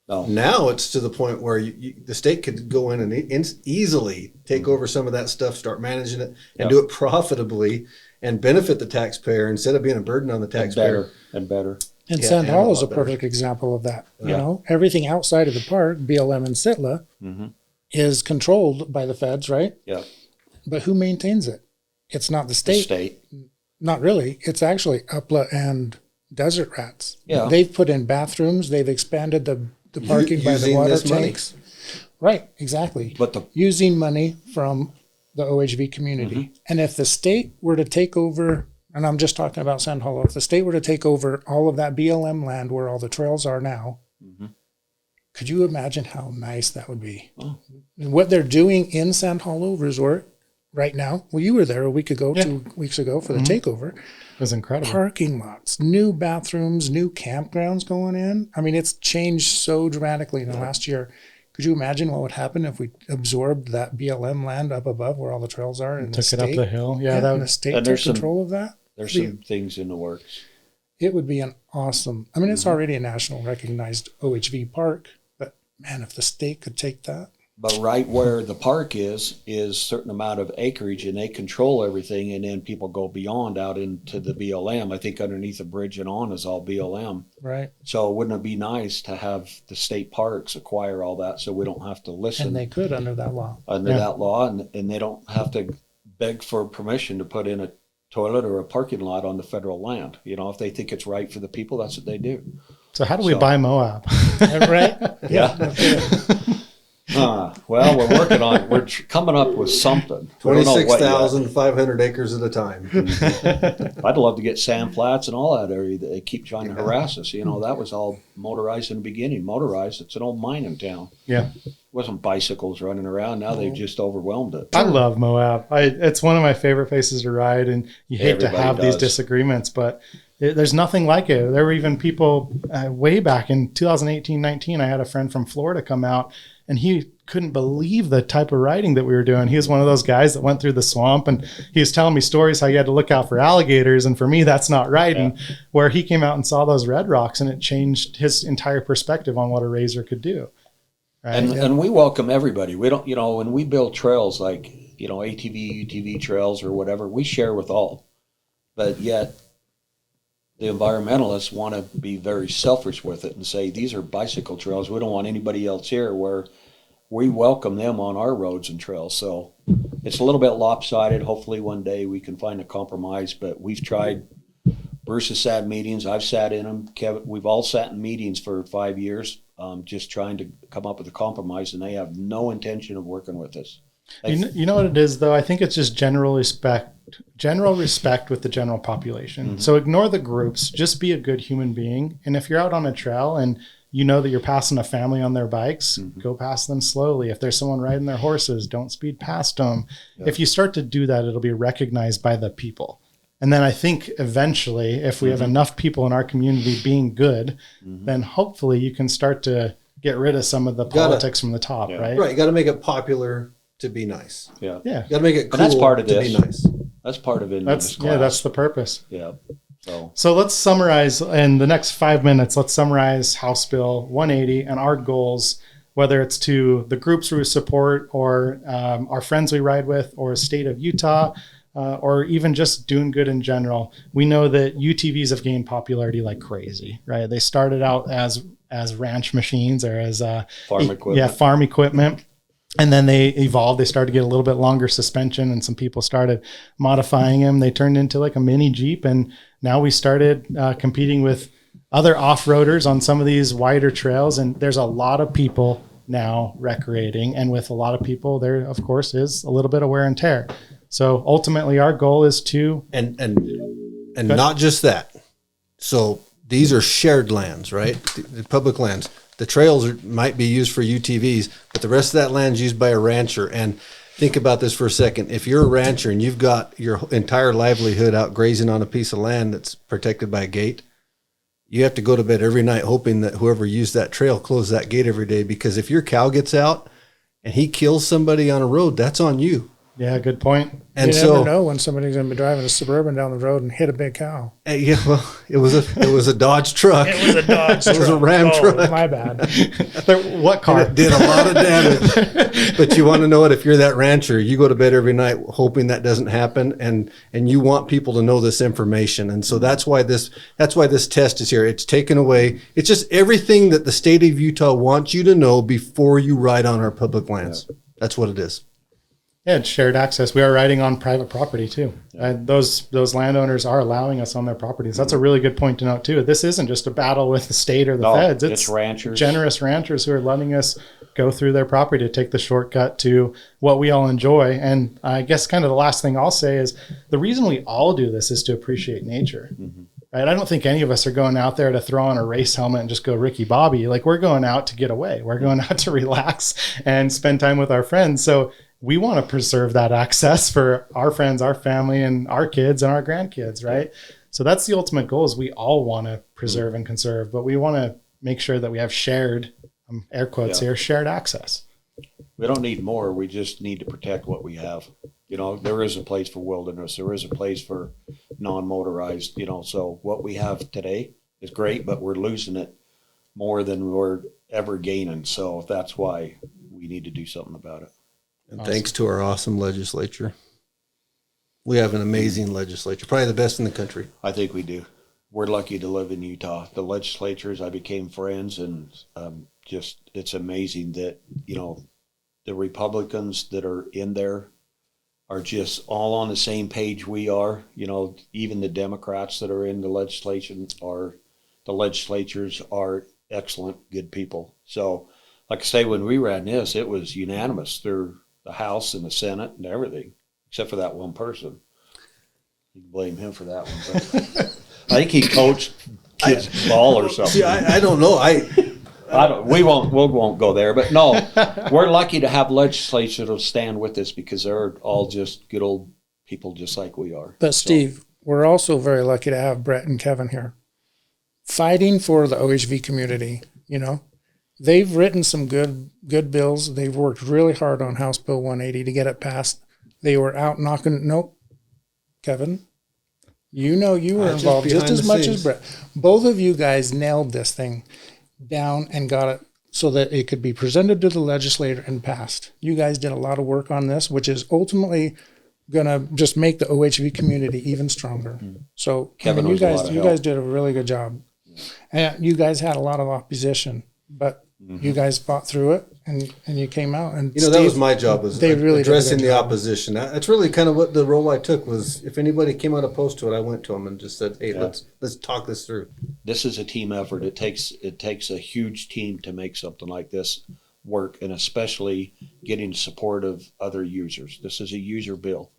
No. Now it's to the point where the state could go in and easily take over some of that stuff, start managing it, and do it profitably and benefit the taxpayer instead of being a burden on the taxpayer. And better. And Sand Hollow is a perfect example of that. You know, everything outside of the park, BLM and Sitla, is controlled by the feds, right? Yeah. But who maintains it? It's not the state. The state. Not really. It's actually UPLA and Desert Rats. Yeah. They've put in bathrooms. They've expanded the parking by the water tanks. Right, exactly. But using money from the OHV community. And if the state were to take over, and I'm just talking about Sand Hollow, if the state were to take over all of that BLM land where all the trails are now, could you imagine how nice that would be? Oh. What they're doing in Sand Hollow Resort right now, well, you were there a week ago, 2 weeks ago for the takeover. It was incredible. Parking lots, new bathrooms, new campgrounds going in. I mean, it's changed so dramatically in the last year. Could you imagine what would happen if we absorbed that BLM land up above where all the trails are and took it up the hill? Yeah, that would, the state took control of that. There's some things in the works. It would be an awesome. I mean, it's already a national recognized OHV park, but man, if the state could take that. But right where the park is a certain amount of acreage, and they control everything, and then people go beyond out into the BLM. I think underneath the bridge and on is all BLM. Right. So wouldn't it be nice to have the state parks acquire all that so we don't have to listen? And they could under that law. Under that law, and they don't have to beg for permission to put in a toilet or a parking lot on the federal land. You know, if they think it's right for the people, that's what they do. So how do we buy Moab? Right? Yeah. Well, we're working on. We're coming up with something. 26,500 acres at a time. I'd love to get sand flats and all that area that they keep trying to harass us. You know, that was all motorized in the beginning. Motorized. It's an old mining town. Yeah. It wasn't bicycles running around. Now they've just overwhelmed it. I love Moab. It's one of my favorite places to ride, and you hate to have these disagreements, but there's nothing like it. There were even people way back in 2018-19. I had a friend from Florida come out, and he couldn't believe the type of riding that we were doing. He was one of those guys that went through the swamp, and he was telling me stories how you had to look out for alligators. And for me, that's not riding. Yeah. Where he came out and saw those red rocks, and it changed his entire perspective on what a razor could do. Right? And we welcome everybody. We don't, you know, when we build trails like, you know, ATV, UTV trails or whatever, we share with all. But yet the environmentalists want to be very selfish with it and say, these are bicycle trails. We don't want anybody else here, where we welcome them on our roads and trails. So it's a little bit lopsided. Hopefully one day we can find a compromise, but we've tried. Bruce has sat in meetings. I've sat in them. Kevin, we've all sat in meetings for 5 years, just trying to come up with a compromise, and they have no intention of working with us. You know what it is, though? I think it's just general respect with the general population. Mm-hmm. So ignore the groups. Just be a good human being. And if you're out on a trail and you know that you're passing a family on their bikes, go past them slowly. If there's someone riding their horses, don't speed past them. Yeah. If you start to do that, it'll be recognized by the people. And then I think eventually, if we have enough people in our community being good, then hopefully you can start to get rid of some of the politics from the top, right? Right. You got to make it popular to be nice. Yeah. You got to make it cool. And that's part of to this. Be nice. That's part of it. That's the purpose. Yeah. So let's summarize in the next 5 minutes. Let's summarize House Bill 180 and our goals, whether it's to the groups we support or our friends we ride with or state of Utah, or even just doing good in general. We know that UTVs have gained popularity like crazy, right? They started out as ranch machines or as farm equipment. Yeah, farm equipment. And then they evolved. They started to get a little bit longer suspension, and some people started modifying them. They turned into like a mini Jeep, and now we started competing with other off-roaders on some of these wider trails. And there's a lot of people now recreating, and with a lot of people, there, of course, is a little bit of wear and tear. So ultimately our goal is to, And not just that. So these are shared lands, right? The public lands. The trails might be used for UTVs, but the rest of that land is used by a rancher. And think about this for a second. If you're a rancher and you've got your entire livelihood out grazing on a piece of land that's protected by a gate, you have to go to bed every night hoping that whoever used that trail closes that gate every day, because if your cow gets out and he kills somebody on a road, that's on you. yeah, good point. And you never know when somebody's going to be driving a Suburban down the road and hit a big cow. Yeah, well, it was a Dodge truck. It was a Dodge truck. It was a Ram truck. My bad. What car? It did a lot of damage. But you want to know what? If you're that rancher, you go to bed every night hoping that doesn't happen, and you want people to know this information. And so that's why this test is here. It's taken away. It's just everything that the state of Utah wants you to know before you ride on our public lands. Yeah. That's what it is. Yeah, it's shared access. We are riding on private property too. Yeah. Those landowners are allowing us on their properties. That's a really good point to note too. This isn't just a battle with the state or the feds. It's ranchers, generous ranchers who are letting us go through their property to take the shortcut to what we all enjoy. And I guess kind of the last thing I'll say is the reason we all do this is to appreciate nature. Mm-hmm. Right? I don't think any of us are going out there to throw on a race helmet and just go Ricky Bobby. Like, we're going out to get away. We're going out to relax and spend time with our friends. So we want to preserve that access for our friends, our family, and our kids and our grandkids, right? So that's the ultimate goal, is we all want to preserve and conserve, but we want to make sure that we have shared, air quotes here, shared access. We don't need more. We just need to protect what we have. You know, there is a place for wilderness. There is a place for non-motorized, you know, so what we have today is great, but we're losing it more than we're ever gaining. So that's why we need to do something about it. And thanks to our awesome legislature. We have an amazing legislature, probably the best in the country. I think we do. We're lucky to live in Utah. The legislatures, I became friends, and just it's amazing that, you know, the Republicans that are in there are just all on the same page we are. You know, even the Democrats that are in the legislatures are excellent, good people. So, like I say, when we ran this, it was unanimous through the House and the Senate and everything, except for that one person. You can blame him for that one. But I think he coached kids ball or something. See, I don't know. We won't go there. But no, we're lucky to have legislature to stand with us, because they're all just good old people just like we are. But Steve, we're also very lucky to have Brett and Kevin here, fighting for the OHV community, you know. They've written some good bills. They've worked really hard on House Bill 180 to get it passed. They were out knocking. Nope, Kevin, you know you were involved just as much as Brett. Both of you guys nailed this thing down and got it so that it could be presented to the legislature and passed. You guys did a lot of work on this, which is ultimately going to just make the OHV community even stronger. So Kevin, you guys did a really good job. And you guys had a lot of opposition, but you guys fought through it, and you came out. And you know, that was my job, was addressing the opposition. That's really kind of what the role I took was. If anybody came out opposed to it, I went to them and just said, "Hey, let's talk this through." This is a team effort. It takes a huge team to make something like this work, and especially getting support of other users. This is a user bill,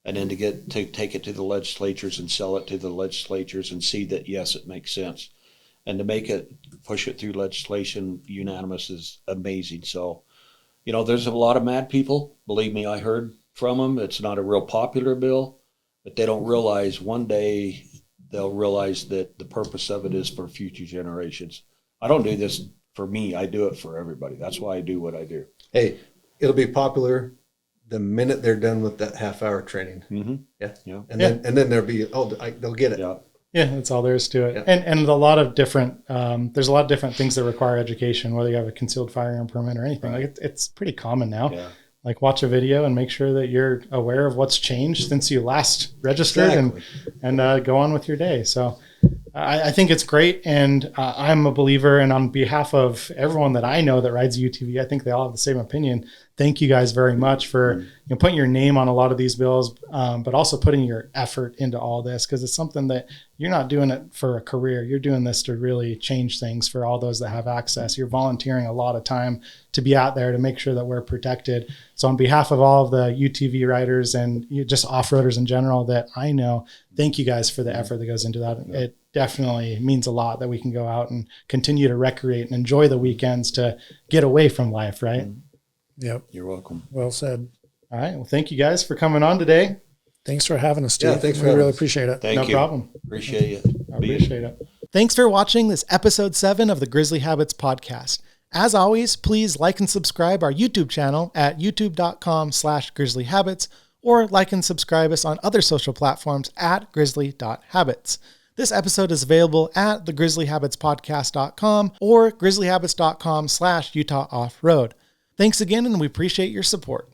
and then to take it to the legislatures and sell it to the legislatures and see that yes, it makes sense. And to push it through legislation unanimous is amazing. So, you know, there's a lot of mad people. Believe me, I heard from them. It's not a real popular bill, but they don't realize one day they'll realize that the purpose of it is for future generations. I don't do this for me. I do it for everybody. That's why I do what I do. Hey, it'll be popular the minute they're done with that half-hour training. Mm-hmm. Yeah. And then there'll be, they'll get it. Yeah. Yeah, that's all there is to it. Yeah. And a lot of different, there's a lot of different things that require education, whether you have a concealed firearm permit or anything. Right. Like it's pretty common now. Yeah. Like, watch a video and make sure that you're aware of what's changed since you last registered, and go on with your day. So I think it's great, and I'm a believer. And on behalf of everyone that I know that rides a UTV, I think they all have the same opinion. Thank you guys very much for putting your name on a lot of these bills, but also putting your effort into all this, because it's something that you're not doing it for a career. You're doing this to really change things for all those that have access. You're volunteering a lot of time to be out there to make sure that we're protected. So on behalf of all of the UTV riders and just off-roaders in general that I know, thank you guys for the effort that goes into that. It definitely means a lot that we can go out and continue to recreate and enjoy the weekends to get away from life, right? Yep. You're welcome. Well said. All right. Well, thank you guys for coming on today. Thanks for having us, Steve. Yeah, thanks for we having really us. appreciate it. Thank No you. problem. Appreciate you. I appreciate it. Thanks for watching this episode 7 of the Grizzly Habits podcast. As always, please like and subscribe our YouTube channel at youtube.com/grizzlyhabits, or like and subscribe us on other social platforms at grizzly.habits. This episode is available at thegrizzlyhabitspodcast.com or grizzlyhabits.com/Utah Off-Road. Thanks again, and we appreciate your support.